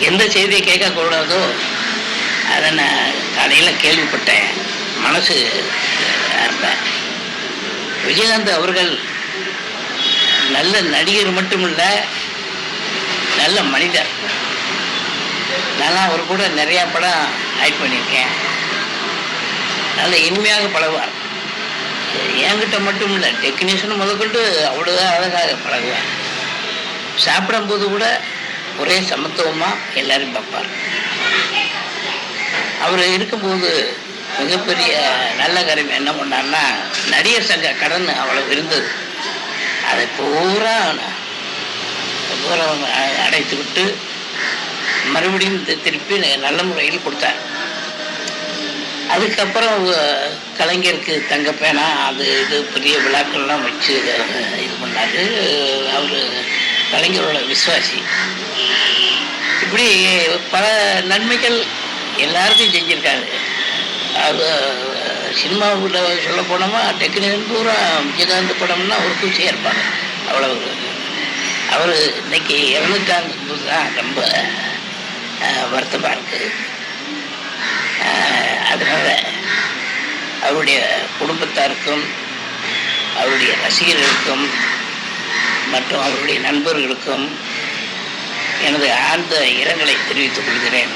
எந்த செய்தியை கேட்கக்கூடாதோ அதை நான் காலையில் கேள்விப்பட்டேன். மனசு இருந்தேன். விஜயகாந்த் அவர்கள் நல்ல நடிகர் மட்டுமில்ல, நல்ல மனிதர். நான் அவர் கூட நிறையா படம் ஆக்ட் பண்ணியிருக்கேன். நல்ல இனிமையாக பழகுவார். என்கிட்ட மட்டும் இல்லை, டெக்னீஷியன் முதற்கொண்டு அவ்வளோதான் அழகாக பழகுவார். சாப்பிடும்போது கூட ஒரே சமத்துவமாக எல்லாரும் பார்ப்பார். அவர் இருக்கும்போது மிகப்பெரிய நல்ல காரியம் என்ன பண்ணார்னா, நடிகர் சங்க கடன் அவ்வளோ இருந்தது. அதை பூரா அடைத்து விட்டு மறுபடியும் திருப்பி நல்ல முறையில் கொடுத்தார். அதுக்கப்புறம் கலைஞருக்கு தங்கப்பேனா அது இது பெரிய விழாக்கள்லாம் வச்சு இது பண்ணார். அவர் கலைஞரோட விசுவாசி. இப்படி பல நன்மைகள் எல்லாருக்கும் செஞ்சுருக்காரு. அது சினிமாவில் சொல்ல போனோமா டெக்னீஷியன் பூரா விஜயகாந்த் படம்னா ஒரு பூச்சியாக இருப்பாங்க. அவ்வளவு அவர் இன்னைக்கு இறந்துட்டாங்க தான் ரொம்ப வருத்தமாக இருக்குது. அதனால் அவருடைய குடும்பத்தாருக்கும் அவருடைய ரசிகர்களுக்கும் மற்றும் அவருடைய நண்பர்களுக்கும் எனது ஆழ்ந்த இரங்கலை தெரிவித்துக் கொள்கிறேன்.